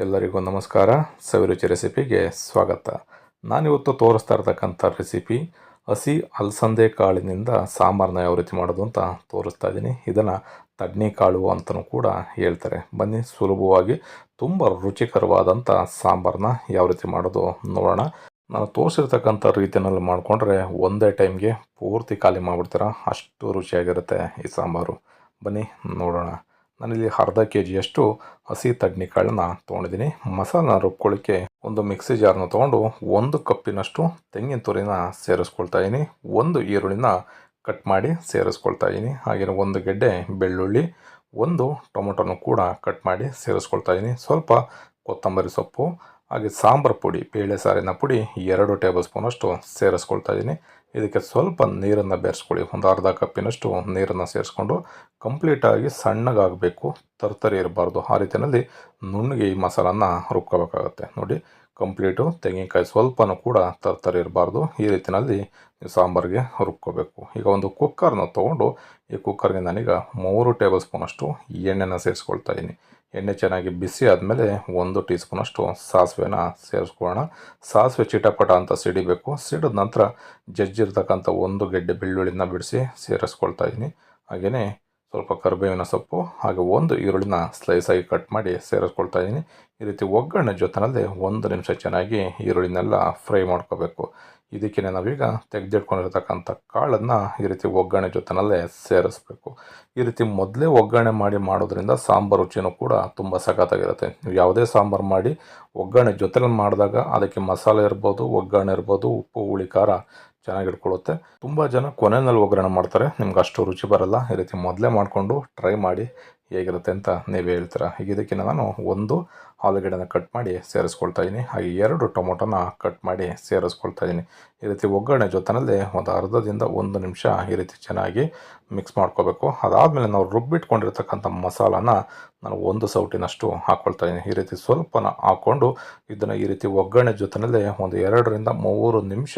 ಎಲ್ಲರಿಗೂ ನಮಸ್ಕಾರ. ಸವಿರುಚಿ ರೆಸಿಪಿಗೆ ಸ್ವಾಗತ. ನಾನಿವತ್ತು ತೋರಿಸ್ತಾ ಇರ್ತಕ್ಕಂಥ ರೆಸಿಪಿ ಹಸಿ ಅಲಸಂದೆ ಕಾಳಿನಿಂದ ಸಾಂಬಾರನ್ನ ಯಾವ ರೀತಿ ಮಾಡೋದು ಅಂತ ತೋರಿಸ್ತಾ ಇದ್ದೀನಿ. ಇದನ್ನು ತಡ್ನಿ ಕಾಳು ಅಂತಲೂ ಕೂಡ ಹೇಳ್ತಾರೆ. ಬನ್ನಿ ಸುಲಭವಾಗಿ ತುಂಬ ರುಚಿಕರವಾದಂಥ ಸಾಂಬಾರನ್ನ ಯಾವ ರೀತಿ ಮಾಡೋದು ನೋಡೋಣ. ನಾನು ತೋರಿಸಿರ್ತಕ್ಕಂಥ ರೀತಿಯಲ್ಲಿ ಮಾಡಿಕೊಂಡ್ರೆ ಒಂದೇ ಟೈಮ್ಗೆ ಪೂರ್ತಿ ಖಾಲಿ ಮಾಡಿಬಿಡ್ತೀರ, ಅಷ್ಟು ರುಚಿಯಾಗಿರುತ್ತೆ ಈ ಸಾಂಬಾರು. ಬನ್ನಿ ನೋಡೋಣ. ನಾನಿಲ್ಲಿ ಅರ್ಧ KGಯಷ್ಟು ಹಸಿ ತಡ್ನಿಕಾಳನ್ನ ತೊಗೊಂಡಿದ್ದೀನಿ. ಮಸಾಲನ ರುಬ್ಕೊಳ್ಳಿಕ್ಕೆ ಒಂದು ಮಿಕ್ಸಿ ಜಾರ್ನ ತೊಗೊಂಡು 1 ಕಪ್ಪಿನಷ್ಟು ತೆಂಗಿನ ತುರಿನ ಸೇರಿಸ್ಕೊಳ್ತಾ ಇದ್ದೀನಿ. 1 ಈರುಳ್ಳಿನ ಕಟ್ ಮಾಡಿ ಸೇರಿಸ್ಕೊಳ್ತಾ ಇದ್ದೀನಿ. ಹಾಗೆಯೇ 1 ಗೆಡ್ಡೆ ಬೆಳ್ಳುಳ್ಳಿ, 1 ಟೊಮೊಟೊನೂ ಕೂಡ ಕಟ್ ಮಾಡಿ ಸೇರಿಸ್ಕೊಳ್ತಾ ಇದ್ದೀನಿ. ಸ್ವಲ್ಪ ಕೊತ್ತಂಬರಿ ಸೊಪ್ಪು, ಹಾಗೆ ಸಾಂಬಾರು ಪುಡಿ, ಬೇಳೆ ಸಾರಿನ ಪುಡಿ 2 ಟೇಬಲ್ ಸ್ಪೂನಷ್ಟು ಸೇರಿಸ್ಕೊಳ್ತಾ ಇದ್ದೀನಿ. ಇದಕ್ಕೆ ಸ್ವಲ್ಪ ನೀರನ್ನು ಬೆರೆಸ್ಕೊಳ್ಳಿ. ಒಂದು ಅರ್ಧ ಕಪ್ಪಿನಷ್ಟು ನೀರನ್ನು ಸೇರಿಸ್ಕೊಂಡು ಕಂಪ್ಲೀಟಾಗಿ ಸಣ್ಣಗಾಗಬೇಕು, ತರ್ತರಿ ಇರಬಾರ್ದು. ಆ ರೀತಿಯಲ್ಲಿ ನುಣ್ಣಗೆ ಈ ಮಸಾಲನ್ನ ರುಬ್ಕೋಬೇಕಾಗತ್ತೆ. ನೋಡಿ, ಕಂಪ್ಲೀಟು ತೆಂಗಿನಕಾಯಿ ಸ್ವಲ್ಪನೂ ಕೂಡ ತರ್ತರಿ ಇರಬಾರ್ದು. ಈ ರೀತಿಯಲ್ಲಿ ಸಾಂಬಾರಿಗೆ ರುಬ್ಕೋಬೇಕು. ಈಗ ಒಂದು ಕುಕ್ಕರ್ನ ತೊಗೊಂಡು ಈ ಕುಕ್ಕರ್ಗೆ ನಾನೀಗ 3 ಟೇಬಲ್ ಸ್ಪೂನಷ್ಟು ಎಣ್ಣೆನ ಸೇರಿಸ್ಕೊಳ್ತಾ ಇದ್ದೀನಿ. ಎಣ್ಣೆ ಚೆನ್ನಾಗಿ ಬಿಸಿ ಆದಮೇಲೆ 1 ಟೀ ಸ್ಪೂನಷ್ಟು ಸಾಸಿವೆನ ಸೇರಿಸ್ಕೊಳ್ಳೋಣ. ಸಾಸಿವೆ ಚಿಟಪಟ ಅಂತ ಸಿಡಿಬೇಕು. ಸಿಡಿದ ನಂತರ ಜಜ್ಜಿರ್ತಕ್ಕಂಥ 1 ಗೆಡ್ಡೆ ಬೆಳ್ಳುಳ್ಳಿನ ಬಿಡಿಸಿ ಸೇರಿಸ್ಕೊಳ್ತಾ ಇದ್ದೀನಿ. ಹಾಗೆಯೇ ಸ್ವಲ್ಪ ಕರಿಬೇವಿನ ಸೊಪ್ಪು, ಹಾಗೆ 1 ಈರುಳ್ಳಿನ ಸ್ಲೈಸಾಗಿ ಕಟ್ ಮಾಡಿ ಸೇರಿಸ್ಕೊಳ್ತಾ ಇದ್ದೀನಿ. ಈ ರೀತಿ ಒಗ್ಗರಣೆ ಜೊತೆಯಲ್ಲಿ 1 ನಿಮಿಷ ಚೆನ್ನಾಗಿ ಈರುಳ್ಳಿನೆಲ್ಲ ಫ್ರೈ ಮಾಡ್ಕೋಬೇಕು. ಇದಕ್ಕೆ ನಾವೀಗ ತೆಗೆದಿಟ್ಕೊಂಡಿರ್ತಕ್ಕಂಥ ಕಾಳನ್ನು ಈ ರೀತಿ ಒಗ್ಗರಣೆ ಜೊತೆಯಲ್ಲೇ ಸೇರಿಸ್ಬೇಕು. ಈ ರೀತಿ ಮೊದಲೇ ಒಗ್ಗರಣೆ ಮಾಡೋದ್ರಿಂದ ಸಾಂಬಾರು ರುಚಿನೂ ಕೂಡ ತುಂಬ ಸಖತ್ತಾಗಿರುತ್ತೆ. ನೀವು ಯಾವುದೇ ಸಾಂಬಾರು ಮಾಡಿ ಒಗ್ಗರಣೆ ಜೊತೆಯಲ್ಲಿ ಮಾಡಿದಾಗ ಅದಕ್ಕೆ ಮಸಾಲೆ ಇರ್ಬೋದು, ಒಗ್ಗರಣೆ ಇರ್ಬೋದು, ಉಪ್ಪು, ಹುಳಿ, ಖಾರ ಚೆನ್ನಾಗಿ ಇಟ್ಕೊಳ್ಳುತ್ತೆ. ತುಂಬ ಜನ ಕೊನೆಯಲ್ಲಿ ಒಗ್ಗರಣೆ ಮಾಡ್ತಾರೆ, ನಿಮ್ಗೆ ಅಷ್ಟು ರುಚಿ ಬರಲ್ಲ. ಈ ರೀತಿ ಮೊದಲೇ ಮಾಡಿಕೊಂಡು ಟ್ರೈ ಮಾಡಿ ಹೇಗಿರುತ್ತೆ ಅಂತ ನೀವೇ ಹೇಳ್ತೀರಾ. ಈಗ ಇದಕ್ಕೆ ನಾನು 1 ಆಲೂಗಡ್ಡೆನ ಕಟ್ ಮಾಡಿ ಸೇರಿಸ್ಕೊಳ್ತಾ ಇದ್ದೀನಿ. ಹಾಗೆ 2 ಟೊಮೊಟೊನ ಕಟ್ ಮಾಡಿ ಸೇರಿಸ್ಕೊಳ್ತಾ ಇದ್ದೀನಿ. ಈ ರೀತಿ ಒಗ್ಗರಣೆ ಜೊತೆಯಲ್ಲಿ ಒಂದು ಅರ್ಧದಿಂದ 1 ನಿಮಿಷ ಈ ರೀತಿ ಚೆನ್ನಾಗಿ ಮಿಕ್ಸ್ ಮಾಡ್ಕೋಬೇಕು. ಅದಾದಮೇಲೆ ನಾವು ರುಬ್ಬಿಟ್ಕೊಂಡಿರ್ತಕ್ಕಂಥ ಮಸಾಲಾನ ನಾನು 1 ಸೌಟಿನಷ್ಟು ಹಾಕ್ಕೊಳ್ತಾ ಇದ್ದೀನಿ. ಈ ರೀತಿ ಸ್ವಲ್ಪನ ಹಾಕ್ಕೊಂಡು ಇದನ್ನು ಈ ರೀತಿ ಒಗ್ಗರಣೆ ಜೊತೆಯಲ್ಲಿ ಒಂದು 2 ರಿಂದ 3 ನಿಮಿಷ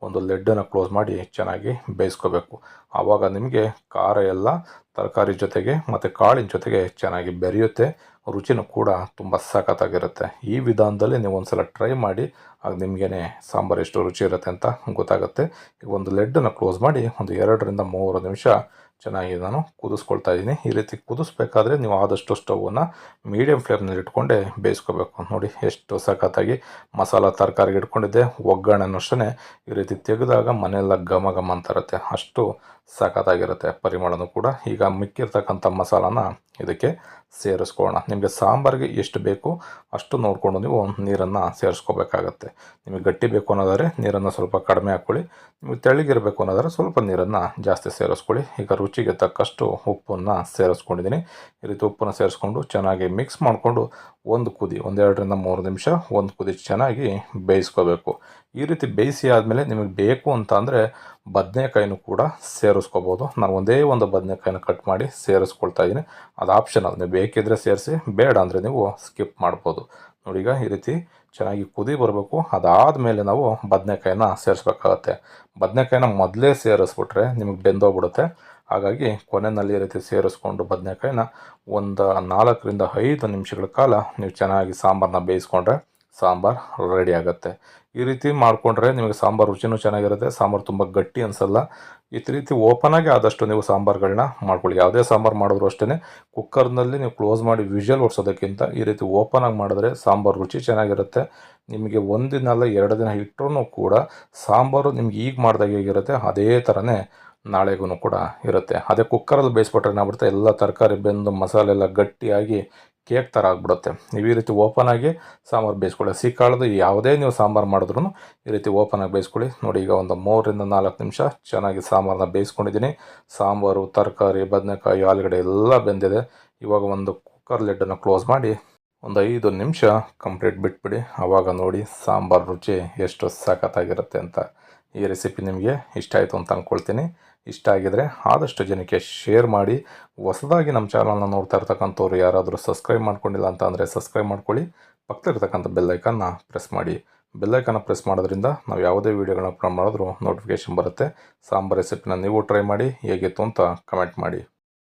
ಒಂದು ಲೆಡ್ಡನ್ನು ಕ್ಲೋಸ್ ಮಾಡಿ ಚೆನ್ನಾಗಿ ಬೇಯಿಸ್ಕೋಬೇಕು. ಆವಾಗ ನಿಮಗೆ ಖಾರ ಎಲ್ಲ ತರಕಾರಿ ಜೊತೆಗೆ ಮತ್ತು ಕಾಳಿನ ಜೊತೆಗೆ ಚೆನ್ನಾಗಿ ಬೆರೆಯುತ್ತೆ. ರುಚಿನೂ ಕೂಡ ತುಂಬ ಸಖತ್ತಾಗಿರುತ್ತೆ. ಈ ವಿಧಾನದಲ್ಲಿ ನೀವು ಒಂದ್ಸಲ ಟ್ರೈ ಮಾಡಿ, ಆಗ ನಿಮಗೇ ಸಾಂಬಾರು ಎಷ್ಟು ರುಚಿ ಇರುತ್ತೆ ಅಂತ ಗೊತ್ತಾಗುತ್ತೆ. ಈಗ ಒಂದು ಲೆಡ್ಡನ್ನು ಕ್ಲೋಸ್ ಮಾಡಿ ಒಂದು 2 ರಿಂದ 3 ನಿಮಿಷ ಚೆನ್ನಾಗಿ ನಾನು ಕುದಿಸ್ಕೊಳ್ತಾ ಇದ್ದೀನಿ. ಈ ರೀತಿ ಕುದಿಸ್ಬೇಕಾದ್ರೆ ನೀವು ಆದಷ್ಟು ಸ್ಟವನ್ನು ಮೀಡಿಯಮ್ ಫ್ಲೇಮ್ನಲ್ಲಿ ಇಟ್ಕೊಂಡೇ ಬೇಯಿಸ್ಕೋಬೇಕು. ನೋಡಿ ಎಷ್ಟು ಸಖತ್ತಾಗಿ ಮಸಾಲ ತರಕಾರಿಗೆ ಇಟ್ಕೊಂಡಿದ್ದೆ. ಒಗ್ಗರಣೆನೂ ಅಷ್ಟೇ ಈ ರೀತಿ ತೆಗೆದಾಗ ಮನೆಯೆಲ್ಲ ಘಮ ಘಮ ಅಂತಿರುತ್ತೆ, ಅಷ್ಟು ಸಖತ್ತಾಗಿರುತ್ತೆ ಪರಿಮಳನೂ ಕೂಡ. ಈಗ ಮಿಕ್ಕಿರ್ತಕ್ಕಂಥ ಮಸಾಲಾನ ಇದಕ್ಕೆ ಸೇರಿಸ್ಕೊಳ್ಳೋಣ. ನಿಮಗೆ ಸಾಂಬಾರಿಗೆ ಎಷ್ಟು ಬೇಕು ಅಷ್ಟು ನೋಡಿಕೊಂಡು ನೀವು ನೀರನ್ನು ಸೇರಿಸ್ಕೋಬೇಕಾಗತ್ತೆ. ನಿಮಗೆ ಗಟ್ಟಿ ಬೇಕು ಅನ್ನೋದಾದರೆ ನೀರನ್ನು ಸ್ವಲ್ಪ ಕಡಿಮೆ ಹಾಕ್ಕೊಳ್ಳಿ. ನಿಮಗೆ ತೆಳ್ಳಗಿರಬೇಕು ಅನ್ನೋದಾದರೆ ಸ್ವಲ್ಪ ನೀರನ್ನು ಜಾಸ್ತಿ ಸೇರಿಸ್ಕೊಳ್ಳಿ. ಈಗ ರುಚಿಗೆ ತಕ್ಕಷ್ಟು ಉಪ್ಪನ್ನು ಸೇರಿಸ್ಕೊಂಡಿದ್ದೀನಿ. ಈ ರೀತಿ ಉಪ್ಪನ್ನು ಸೇರಿಸ್ಕೊಂಡು ಚೆನ್ನಾಗಿ ಮಿಕ್ಸ್ ಮಾಡಿಕೊಂಡು ಒಂದು 2 ರಿಂದ 3 ನಿಮಿಷ ಒಂದು ಕುದಿ ಚೆನ್ನಾಗಿ ಬೇಯಿಸ್ಕೋಬೇಕು. ಈ ರೀತಿ ಬೇಯಿಸಿ ಆದಮೇಲೆ ನಿಮಗೆ ಬೇಕು ಅಂತ ಅಂದರೆ ಬದನೆಕಾಯಿನೂ ಕೂಡ ಸೇರಿಸ್ಕೋಬೋದು. ನಾನು ಒಂದೇ ಒಂದು ಬದನೆಕಾಯಿನ ಕಟ್ ಮಾಡಿ ಸೇರಿಸ್ಕೊಳ್ತಾ ಇದ್ದೀನಿ. ಅದು ಆಪ್ಷನಲ್, ನೀವು ಬೇಕಿದ್ದರೆ ಸೇರಿಸಿ, ಬೇಡ ಅಂದರೆ ನೀವು ಸ್ಕಿಪ್ ಮಾಡ್ಬೋದು. ನೋಡಿ, ಈಗ ಈ ರೀತಿ ಚೆನ್ನಾಗಿ ಕುದಿ ಬರಬೇಕು. ಅದಾದಮೇಲೆ ನಾವು ಬದನೆಕಾಯಿನ ಸೇರಿಸ್ಬೇಕಾಗತ್ತೆ. ಬದನೆಕಾಯಿನ ಮೊದಲೇ ಸೇರಿಸ್ಬಿಟ್ರೆ ನಿಮಗೆ ಬೆಂದೋಗ್ಬಿಡುತ್ತೆ. ಹಾಗಾಗಿ ಕೊನೆಯಲ್ಲಿ ಈ ರೀತಿ ಸೇರಿಸ್ಕೊಂಡು ಬದನೆಕಾಯಿನ ಒಂದು 4 ರಿಂದ 5 ನಿಮಿಷಗಳ ಕಾಲ ನೀವು ಚೆನ್ನಾಗಿ ಸಾಂಬಾರನ್ನ ಬೇಯಿಸ್ಕೊಂಡ್ರೆ ಸಾಂಬಾರು ರೆಡಿ ಆಗುತ್ತೆ. ಈ ರೀತಿ ಮಾಡಿಕೊಂಡ್ರೆ ನಿಮಗೆ ಸಾಂಬಾರು ರುಚಿನೂ ಚೆನ್ನಾಗಿರುತ್ತೆ, ಸಾಂಬಾರು ತುಂಬ ಗಟ್ಟಿ ಅನಿಸಲ್ಲ. ಈ ರೀತಿ ಓಪನಾಗಿ ಆದಷ್ಟು ನೀವು ಸಾಂಬಾರುಗಳನ್ನ ಮಾಡ್ಕೊಳ್ಳಿ. ಯಾವುದೇ ಸಾಂಬಾರು ಮಾಡಿದ್ರು ಅಷ್ಟೇ ಕುಕ್ಕರ್ನಲ್ಲಿ ನೀವು ಕ್ಲೋಸ್ ಮಾಡಿ ವಿಷಲ್ ಓಡಿಸೋದಕ್ಕಿಂತ ಈ ರೀತಿ ಓಪನಾಗಿ ಮಾಡಿದ್ರೆ ಸಾಂಬಾರು ರುಚಿ ಚೆನ್ನಾಗಿರುತ್ತೆ. ನಿಮಗೆ 1 ದಿನ ಅಲ್ಲ 2 ದಿನ ಇಟ್ಟರೂ ಕೂಡ ಸಾಂಬಾರು ನಿಮ್ಗೆ ಈಗ ಮಾಡಿದಾಗ ಹೇಗಿರುತ್ತೆ ಅದೇ ಥರನೇ ನಾಳೆಗೂ ಕೂಡ ಇರುತ್ತೆ. ಅದೇ ಕುಕ್ಕರಲ್ಲಿ ಬೇಯಿಸ್ಬಿಟ್ರೆ ಏನಾಗ್ಬಿಡುತ್ತೆ, ಎಲ್ಲ ತರಕಾರಿ ಬೆಂದು ಮಸಾಲೆ ಎಲ್ಲ ಗಟ್ಟಿಯಾಗಿ ಕೇಕ್ ಥರ ಆಗಿಬಿಡುತ್ತೆ. ನೀವು ಈ ರೀತಿ ಓಪನಾಗಿ ಸಾಂಬಾರು ಬೇಯಿಸ್ಕೊಳ್ಳಿ. ಹಸಿ ಕಾಳದು ಯಾವುದೇ ನೀವು ಸಾಂಬಾರು ಮಾಡಿದ್ರೂ ಈ ರೀತಿ ಓಪನಾಗಿ ಬೇಯಿಸ್ಕೊಳ್ಳಿ. ನೋಡಿ, ಈಗ ಒಂದು 3 ರಿಂದ 4 ನಿಮಿಷ ಚೆನ್ನಾಗಿ ಸಾಂಬಾರನ್ನ ಬೇಯಿಸ್ಕೊಂಡಿದ್ದೀನಿ. ಸಾಂಬಾರು, ತರಕಾರಿ, ಬದನೆಕಾಯಿ, ಆಲೂಗಡ್ಡೆ ಎಲ್ಲ ಬೆಂದಿದೆ. ಇವಾಗ ಒಂದು ಕುಕ್ಕರ್ ಲಿಡ್ಡನ್ನು ಕ್ಲೋಸ್ ಮಾಡಿ ಒಂದು 5 ನಿಮಿಷ ಕಂಪ್ಲೀಟ್ ಬಿಟ್ಬಿಡಿ. ಆವಾಗ ನೋಡಿ ಸಾಂಬಾರು ರುಚಿ ಎಷ್ಟು ಸಖತ್ತಾಗಿರುತ್ತೆ ಅಂತ. ಈ ರೆಸಿಪಿ ನಿಮಗೆ ಇಷ್ಟ ಆಯಿತು ಅಂತ ಅಂದ್ಕೊಳ್ತೀನಿ. ಇಷ್ಟ ಆಗಿದರೆ ಆದಷ್ಟು ಜನಕ್ಕೆ ಶೇರ್ ಮಾಡಿ. ಹೊಸದಾಗಿ ನಮ್ಮ ಚಾನಲ್ನ ನೋಡ್ತಾ ಇರ್ತಕ್ಕಂಥವ್ರು ಯಾರಾದರೂ ಸಬ್ಸ್ಕ್ರೈಬ್ ಮಾಡ್ಕೊಂಡಿಲ್ಲ ಅಂತ ಅಂದರೆ ಸಬ್ಸ್ಕ್ರೈಬ್ ಮಾಡ್ಕೊಳ್ಳಿ. ಪಕ್ಕದಲ್ಲಿರ್ತಕ್ಕಂಥ ಬೆಲ್ಲೈಕನ್ನ ಪ್ರೆಸ್ ಮಾಡಿ. ಬೆಲ್ಲೈಕನ್ನ ಪ್ರೆಸ್ ಮಾಡೋದ್ರಿಂದ ನಾವು ಯಾವುದೇ ವೀಡಿಯೋಗಳನ್ನ ಅಪ್ಲೋಡ್ ಮಾಡಿದ್ರೂ ನೋಟಿಫಿಕೇಷನ್ ಬರುತ್ತೆ. ಸಾಂಬಾರು ರೆಸಿಪಿನ ನೀವು ಟ್ರೈ ಮಾಡಿ, ಹೇಗಿತ್ತು ಅಂತ ಕಮೆಂಟ್ ಮಾಡಿ.